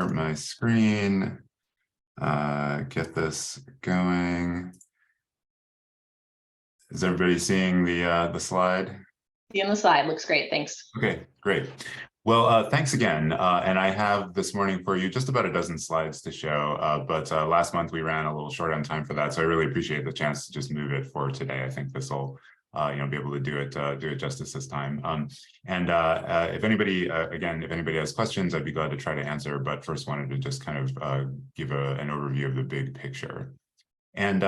share my screen, get this going. Is everybody seeing the slide? On the slide, looks great, thanks. Okay, great. Well, thanks again. And I have this morning for you just about a dozen slides to show, but last month we ran a little short on time for that, so I really appreciate the chance to just move it for today. I think this will be able to do it justice this time. If anybody, again, if anybody has questions, I'd be glad to try to answer, but first wanted to just kind of give an overview of the big picture. And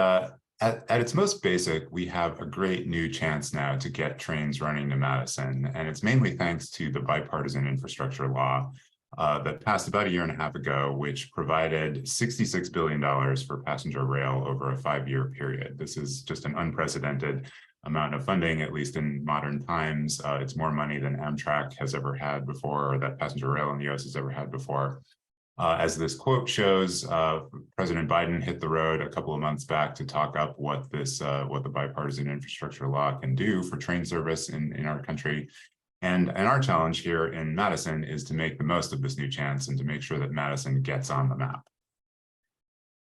at its most basic, we have a great new chance now to get trains running to Madison, and it's mainly thanks to the bipartisan infrastructure law that passed about a year and a half ago, which provided $66 billion for passenger rail over a 5-year period. This is just an unprecedented amount of funding, at least in modern times. It's more money than Amtrak has ever had before, or that passenger rail in the US has ever had before. As this quote shows, President Biden hit the road a couple of months back to talk up what the bipartisan infrastructure law can do for train service in our country. And our challenge here in Madison is to make the most of this new chance and to make sure that Madison gets on the map.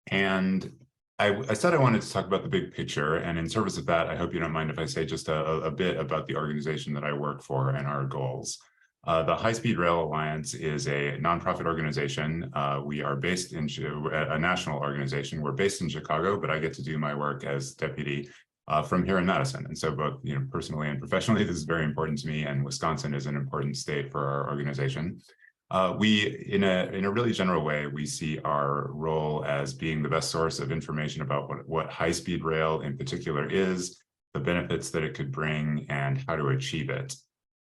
And I said I wanted to talk about the big picture, and in service of that, I hope you don't mind if I say just a bit about the organization that I work for and our goals. The High Speed Rail Alliance is a nonprofit organization. We are based in a national organization. We're based in Chicago, but I get to do my work as deputy from here in Madison. And so both personally and professionally, this is very important to me, and Wisconsin is an important state for our organization. In a really general way, we see our role as being the best source of information about what high-speed rail in particular is, the benefits that it could bring, and how to achieve it.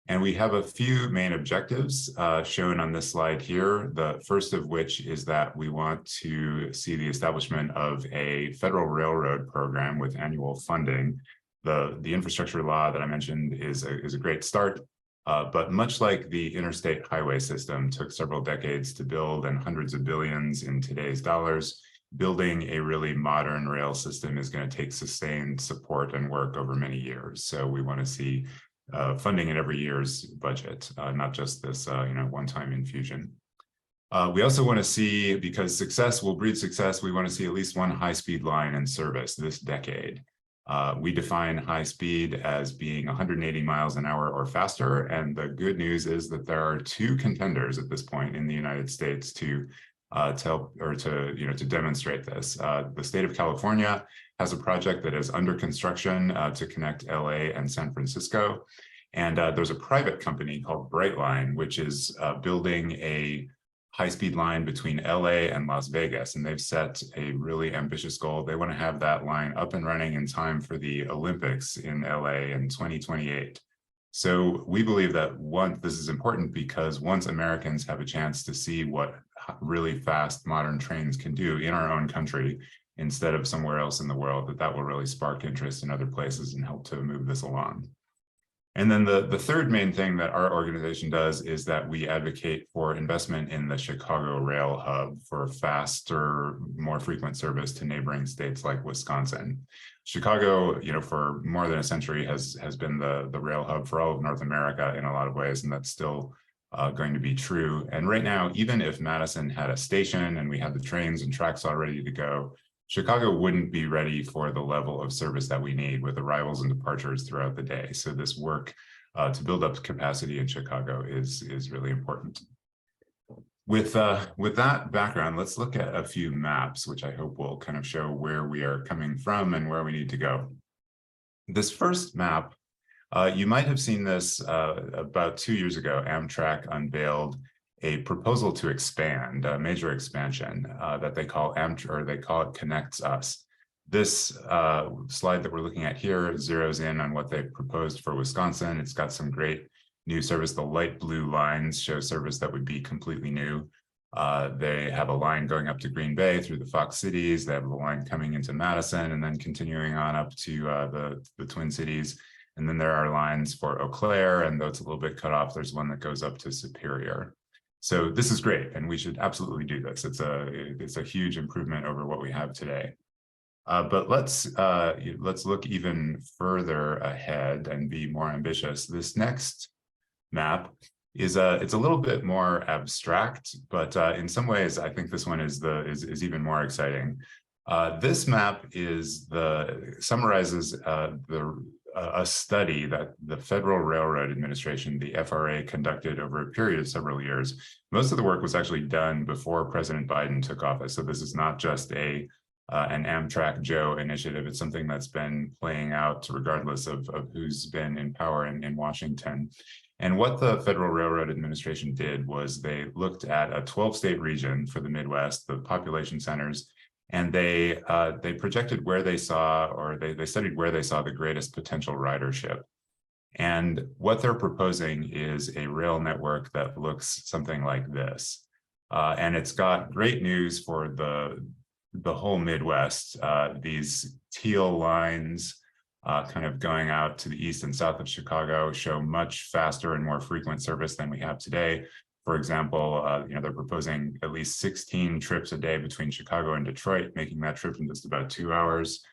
And we have a few main objectives shown on this slide here. The first of which is that we want to see the establishment of a federal railroad program with annual funding. The infrastructure law that I mentioned is a great start. But much like the interstate highway system took several decades to build and hundreds of billions in today's dollars, building a really modern rail system is going to take sustained support and work over many years. So we want to see funding in every year's budget, not just this one-time infusion. We also want to see, because success will breed success, we want to see at least one high-speed line in service this decade. We define high speed as being 180 miles an hour or faster, and the good news is that there are 2 contenders at this point in the United States to demonstrate this. The state of California has a project that is under construction to connect LA and San Francisco, and there's a private company called Brightline, which is building a high-speed line between LA and Las Vegas, and they've set a really ambitious goal. They want to have that line up and running in time for the Olympics in LA in 2028. So we believe that this is important because once Americans have a chance to see what really fast modern trains can do in our own country instead of somewhere else in the world, that will really spark interest in other places and help to move this along. And then the third main thing that our organization does is that we advocate for investment in the Chicago Rail Hub for faster, more frequent service to neighboring states like Wisconsin. Chicago, for more than a century has been the rail hub for all of North America in a lot of ways, and that's still going to be true. And right now, even if Madison had a station and we had the trains and tracks all ready to go, Chicago wouldn't be ready for the level of service that we need with arrivals and departures throughout the day. So this work to build up capacity in Chicago is really important. With that background, let's look at a few maps, which I hope will kind of show where we are coming from and where we need to go. This first map, you might have seen this about 2 years ago. Amtrak unveiled a proposal to expand, a major expansion that they call it Connects Us. This slide that we're looking at here zeroes in on what they proposed for Wisconsin. It's got some great new service. The light blue lines show service that would be completely new. They have a line going up to Green Bay through the Fox Cities. They have a line coming into Madison and then continuing on up to the Twin Cities. And then there are lines for Eau Claire, and though it's a little bit cut off, there's one that goes up to Superior. So this is great, and we should absolutely do this. It's a huge improvement over what we have today. But let's look even further ahead and be more ambitious. This next map it's a little bit more abstract, but in some ways, I think this one is even more exciting. This map summarizes a study that the Federal Railroad Administration, the FRA, conducted over a period of several years. Most of the work was actually done before President Biden took office, so this is not just an Amtrak Joe initiative. It's something that's been playing out regardless of who's been in power in Washington. And what the Federal Railroad Administration did was they looked at a 12-state region for the Midwest, the population centers, and they projected where they saw, or they studied where they saw the greatest potential ridership. And what they're proposing is a rail network that looks something like this. And it's got great news for the whole Midwest. These teal lines kind of going out to the east and south of Chicago show much faster and more frequent service than we have today. For example, they're proposing at least 16 trips a day between Chicago and Detroit, making that trip in just about 2 hours.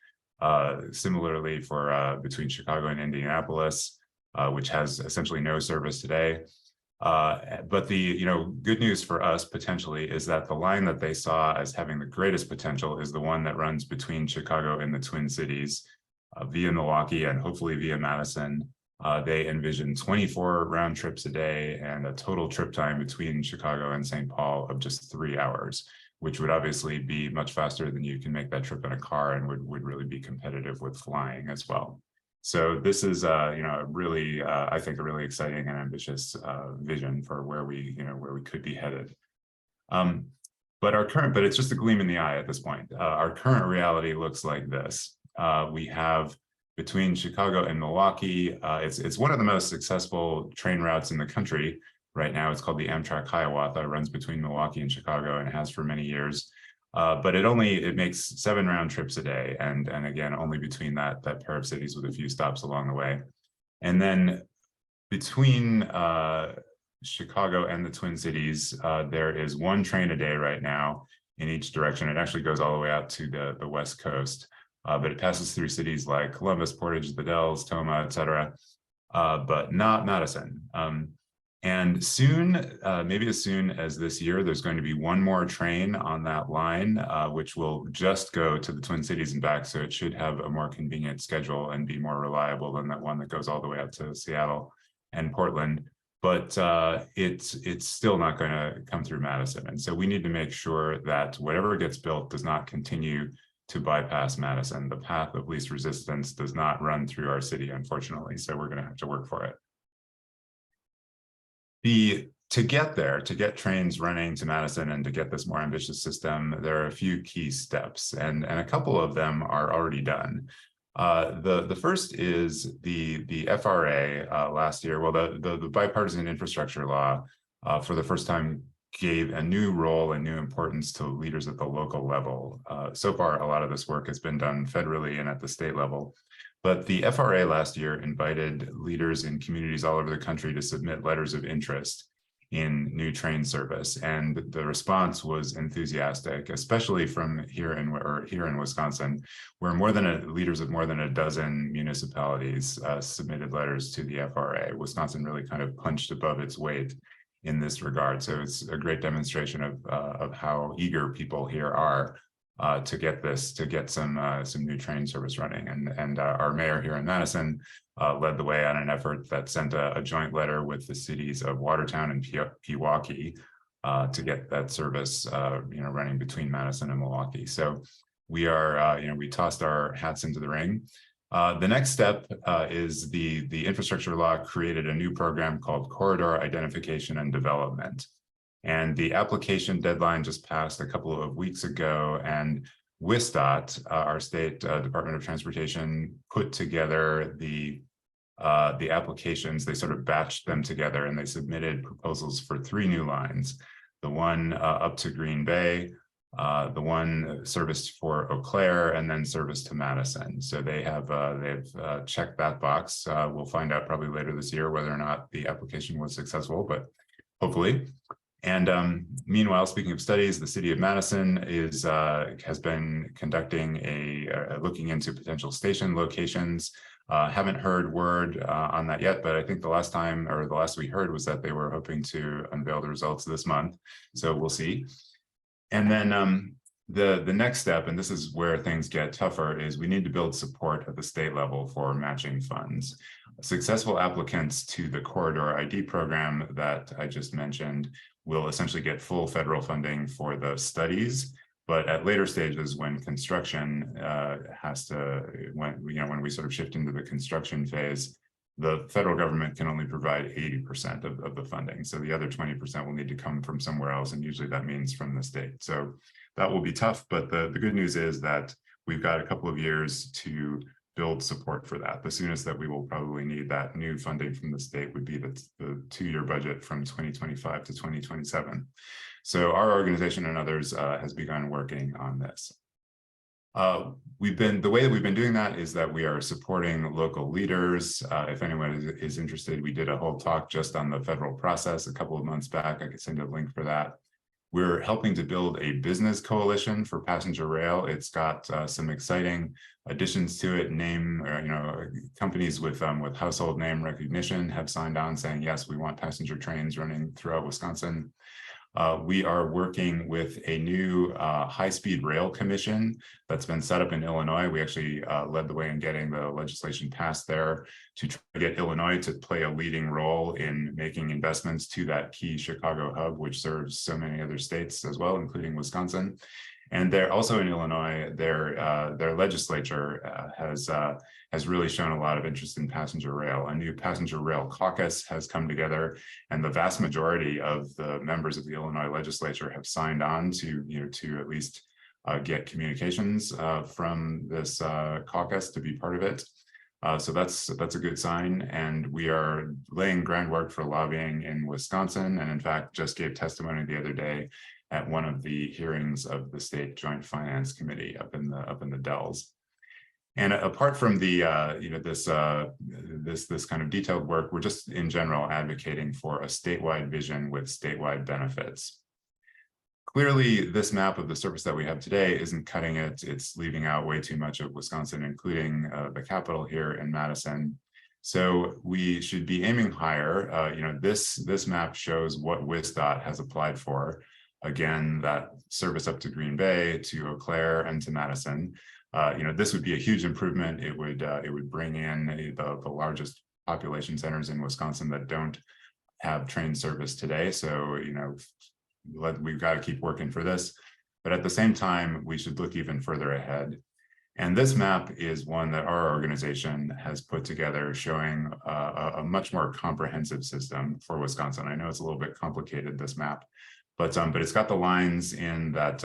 Similarly, for between Chicago and Indianapolis, which has essentially no service today. But the good news for us potentially is that the line that they saw as having the greatest potential is the one that runs between Chicago and the Twin Cities, via Milwaukee and hopefully via Madison. They envision 24 round trips a day and a total trip time between Chicago and St. Paul of just 3 hours, which would obviously be much faster than you can make that trip in a car, and would really be competitive with flying as well. So this is, really, I think, a really exciting and ambitious vision for where we could be headed. But it's just a gleam in the eye at this point. Our current reality looks like this. We have between Chicago and Milwaukee, it's one of the most successful train routes in the country right now. It's called the Amtrak Hiawatha. It runs between Milwaukee and Chicago, and it has for many years. But it makes 7 round trips a day, and again, only between that pair of cities with a few stops along the way. And then between Chicago and the Twin Cities, there is 1 train a day right now in each direction. It actually goes all the way out to the West Coast. But it passes through cities like Columbus, Portage, the Dells, Toma, etc., but not Madison. And soon, maybe as soon as this year, there's going to be 1 more train on that line, which will just go to the Twin Cities and back. So it should have a more convenient schedule and be more reliable than that one that goes all the way out to Seattle and Portland. But it's still not going to come through Madison. And so we need to make sure that whatever gets built does not continue to bypass Madison. The path of least resistance does not run through our city, unfortunately, so we're going to have to work for it. To get there, to get trains running to Madison and to get this more ambitious system, there are a few key steps, and a couple of them are already done. The first is the FRA last year, well, the bipartisan infrastructure law for the first time gave a new role and new importance to leaders at the local level. So far, a lot of this work has been done federally and at the state level. But the FRA last year invited leaders in communities all over the country to submit letters of interest in new train service. And the response was enthusiastic, especially from here in Wisconsin, where leaders of more than a dozen municipalities submitted letters to the FRA. Wisconsin really kind of punched above its weight in this regard. So it's a great demonstration of how eager people here are to get some new train service running. And our mayor here in Madison led the way on an effort that sent a joint letter with the cities of Watertown and Pewaukee to get that service running between Madison and Milwaukee. So we are we tossed our hats into the ring. The next step is the infrastructure law created a new program called Corridor Identification and Development. And the application deadline just passed a couple of weeks ago, and WSDOT, our state Department of Transportation, put together the applications. They sort of batched them together, and they submitted proposals for 3 new lines. The one up to Green Bay, the one service for Eau Claire, and then service to Madison. So they've checked that box. We'll find out probably later this year whether or not the application was successful, but hopefully. And meanwhile, speaking of studies, the city of Madison has been conducting looking into potential station locations. Haven't heard word on that yet, but I think the last we heard was that they were hoping to unveil the results this month. So we'll see. And then the next step, and this is where things get tougher, is we need to build support at the state level for matching funds. Successful applicants to the Corridor ID program that I just mentioned will essentially get full federal funding for the studies. But at later stages, when construction when we sort of shift into the construction phase, the federal government can only provide 80% of the funding. So the other 20% will need to come from somewhere else. And usually that means from the state. So that will be tough. But the good news is that we've got a couple of years to build support for that. The soonest that we will probably need that new funding from the state would be the 2-year budget from 2025 to 2027. So our organization and others has begun working on this. The way that we've been doing that is that we are supporting local leaders. If anyone is interested, we did a whole talk just on the federal process a couple of months back. I could send a link for that. We're helping to build a business coalition for passenger rail. It's got some exciting additions to it. Companies with household name recognition have signed on saying, yes, we want passenger trains running throughout Wisconsin. We are working with a new high-speed rail commission that's been set up in Illinois. We actually led the way in getting the legislation passed there to try to get Illinois to play a leading role in making investments to that key Chicago hub, which serves so many other states as well, including Wisconsin. And they're also in Illinois, their legislature has really shown a lot of interest in passenger rail. A new passenger rail caucus has come together, and the vast majority of the members of the Illinois legislature have signed on to at least get communications from this caucus to be part of it. So that's a good sign, and we are laying groundwork for lobbying in Wisconsin, and in fact just gave testimony the other day at one of the hearings of the State Joint Finance Committee up in the Dells. And apart from the this kind of detailed work, we're just in general advocating for a statewide vision with statewide benefits. Clearly, this map of the surface that we have today isn't cutting it. It's leaving out way too much of Wisconsin, including the capital here in Madison. So we should be aiming higher. This map shows what WisDOT has applied for. Again, that service up to Green Bay, to Eau Claire, and to Madison. This would be a huge improvement. It would bring in the largest population centers in Wisconsin that don't have train service today. So we've got to keep working for this. But at the same time, we should look even further ahead. And this map is one that our organization has put together, showing a much more comprehensive system for Wisconsin. I know it's a little bit complicated, this map. But it's got the lines in that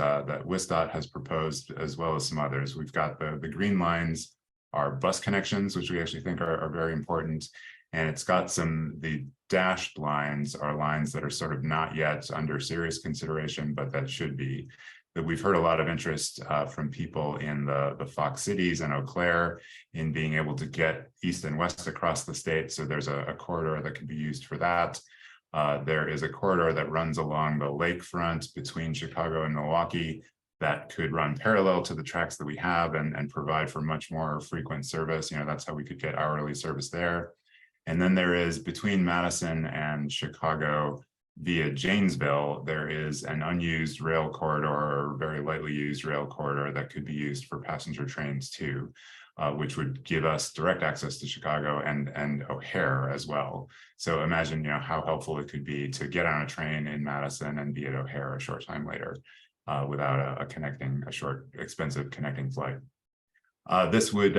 WisDOT has proposed, as well as some others. We've got the green lines are bus connections, which we actually think are very important. And it's got the dashed lines are lines that are sort of not yet under serious consideration, but that should be. That we've heard a lot of interest from people in the Fox cities and Eau Claire in being able to get east and west across the state. So there's a corridor that can be used for that. There is a corridor that runs along the lakefront between Chicago and Milwaukee that could run parallel to the tracks that we have and provide for much more frequent service. That's how we could get hourly service there. And then there is, between Madison and Chicago via Janesville, there is an unused rail corridor, or very lightly used rail corridor, that could be used for passenger trains too. Which would give us direct access to Chicago and O'Hare as well. So imagine, how helpful it could be to get on a train in Madison and be at O'Hare a short time later without a short, expensive connecting flight. This would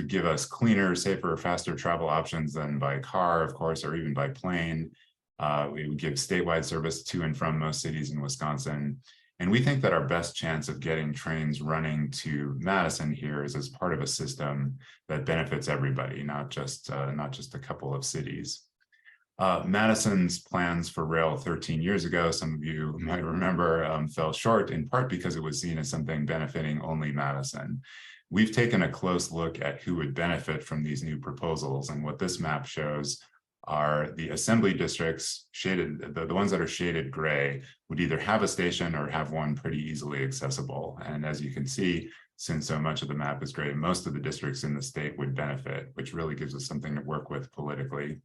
give us cleaner, safer, faster travel options than by car, of course, or even by plane. We would give statewide service to and from most cities in Wisconsin. And we think that our best chance of getting trains running to Madison here is as part of a system that benefits everybody, not just a couple of cities. Madison's plans for rail 13 years ago, some of you might remember, fell short, in part because it was seen as something benefiting only Madison. We've taken a close look at who would benefit from these new proposals, and what this map shows are the assembly districts shaded, the ones that are shaded gray would either have a station or have one pretty easily accessible. And as you can see, since so much of the map is gray, most of the districts in the state would benefit, which really gives us something to work with politically.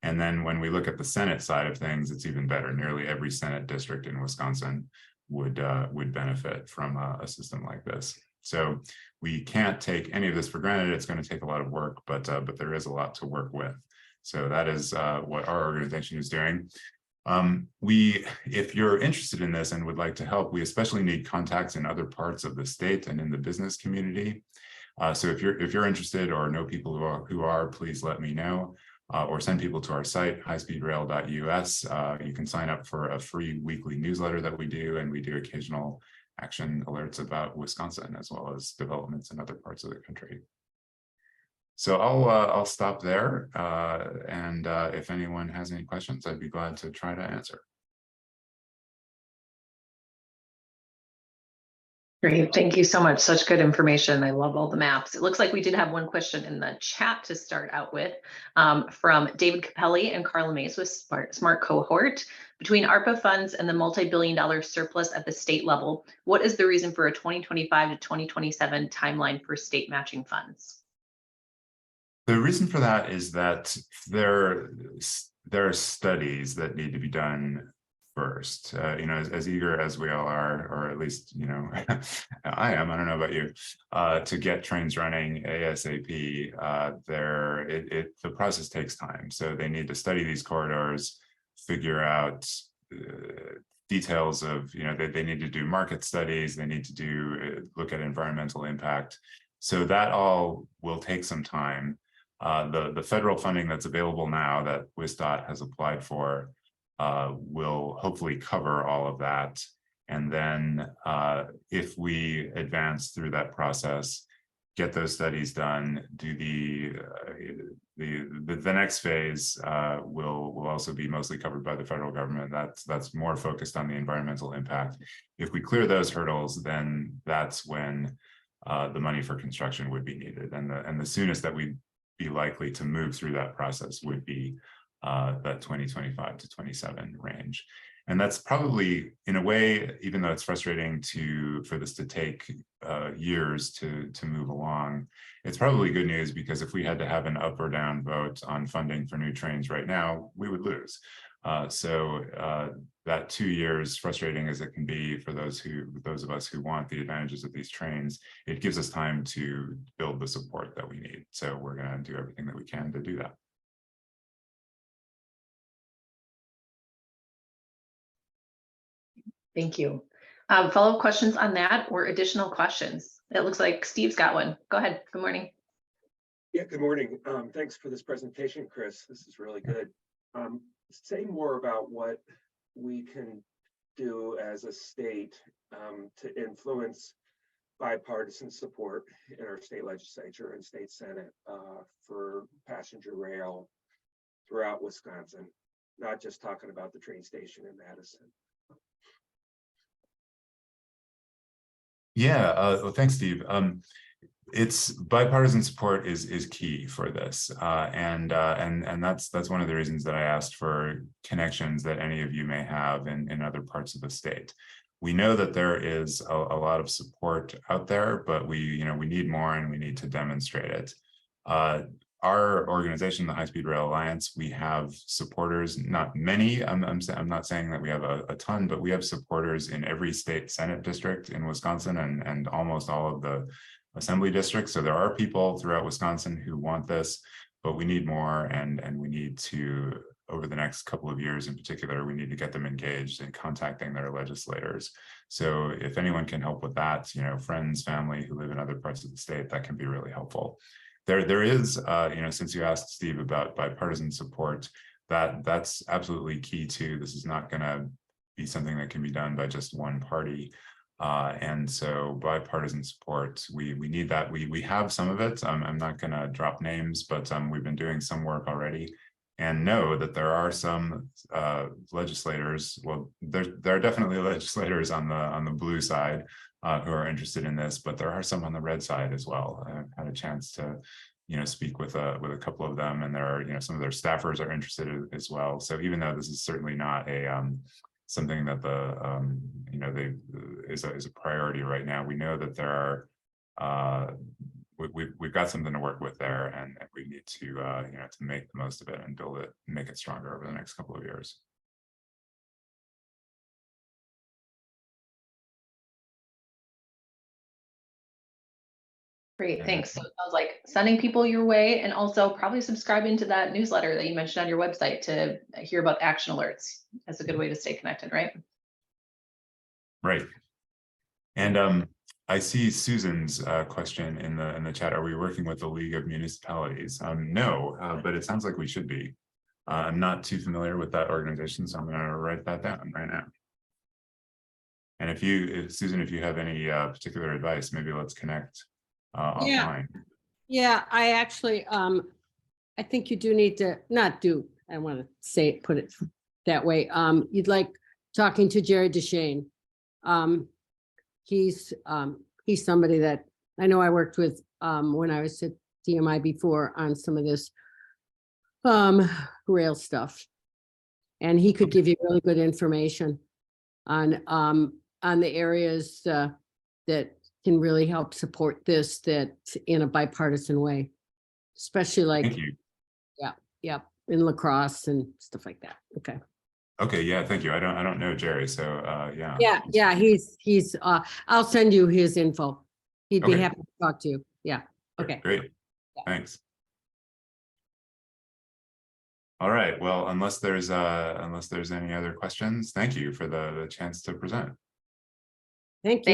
And then when we look at the Senate side of things, it's even better. Nearly every Senate district in Wisconsin would benefit from a system like this. So we can't take any of this for granted. It's going to take a lot of work, but there is a lot to work with. So that is what our organization is doing. If you're interested in this and would like to help, we especially need contacts in other parts of the state and in the business community. So if you're interested or know people who are, please let me know, or send people to our site, highspeedrail.us. You can sign up for a free weekly newsletter that we do, and we do occasional action alerts about Wisconsin as well as developments in other parts of the country. So I'll stop there, and if anyone has any questions, I'd be glad to try to answer. Great, thank you so much. Such good information. I love all the maps. It looks like we did have one question in the chat to start out with, from David Capelli and Carla Mays with Smart Cohort. Between ARPA funds and the multi-billion-dollar surplus at the state level, what is the reason for a 2025 to 2027 timeline for state matching funds? The reason for that is that there are studies that need to be done first. As eager as we all are, or at least, I am, I don't know about you, to get trains running ASAP, the process takes time. So they need to study these corridors, figure out details of, they need to do market studies, they need to look at environmental impact. So that all will take some time. The federal funding that's available now that WSDOT has applied for will hopefully cover all of that. And then if we advance through that process, get those studies done, do the next phase will also be mostly covered by the federal government. That's more focused on the environmental impact. If we clear those hurdles, then that's when the money for construction would be needed. And the soonest that we'd be likely to move through that process would be that 2025 to 27 range. And that's probably, in a way, even though it's frustrating for this to take years to move along, it's probably good news, because if we had to have an up or down vote on funding for new trains right now, we would lose. So that 2 years, frustrating as it can be for those of us who want the advantages of these trains, it gives us time to build the support that we need. So we're going to do everything that we can to do that. Thank you. Follow-up questions on that or additional questions? It looks like Steve's got one. Go ahead. Good morning. Yeah, good morning. Thanks for this presentation, Chris. This is really good. Say more about what we can do as a state to influence bipartisan support in our state legislature and state senate for passenger rail throughout Wisconsin, not just talking about the train station in Madison. Yeah, well, thanks, Steve. It's bipartisan support is key for this, and that's one of the reasons that I asked for connections that any of you may have in other parts of the state. We know that there is a lot of support out there, but we need more, and we need to demonstrate it. Our organization, the High Speed Rail Alliance, we have supporters, not many. I'm not saying that we have a ton, but we have supporters in every state Senate district in Wisconsin and almost all of the assembly districts. So there are people throughout Wisconsin who want this, but we need more, and we need to, over the next couple of years in particular, we need to get them engaged in contacting their legislators. So if anyone can help with that, friends, family who live in other parts of the state, that can be really helpful. There is, since you asked, Steve, about bipartisan support, that's absolutely key too. This is not going to be something that can be done by just one party. And so bipartisan support, we need that. We have some of it. I'm not going to drop names, but we've been doing some work already, and know that there are some legislators. Well, there are definitely legislators on the blue side who are interested in this, but there are some on the red side as well. I've had a chance to speak with a couple of them, and there are, some of their staffers are interested as well. So even though this is certainly not a something that they is a priority right now, we know that there are we've got something to work with there, and we need to to make the most of it and build it, and make it stronger over the next couple of years. Great, thanks. So it sounds like sending people your way, and also probably subscribing to that newsletter that you mentioned on your website to hear about action alerts. That's a good way to stay connected, right? Right. And I see Susan's question in the chat. Are we working with the League of Municipalities? No, but it sounds like we should be. I'm not too familiar with that organization, so I'm going to write that down right now. And Susan, if you have any particular advice, maybe let's connect offline. Yeah, I actually, I think you do need to, I want to put it that way. You'd like talking to Jerry Deshane. He's somebody that I know I worked with when I was at DMI before on some of this rail stuff. And he could give you really good information on the areas that can really help support this, that in a bipartisan way, especially like, Thank you. yeah, in La Crosse and stuff like that. Okay. Okay, yeah, thank you. I don't know Jerry, so yeah. Yeah, he's I'll send you his info. He'd be Okay. happy to talk to you. Yeah. Okay. Great. Thanks. All right. Well, unless there's any other questions, thank you for the chance to present. Thank you.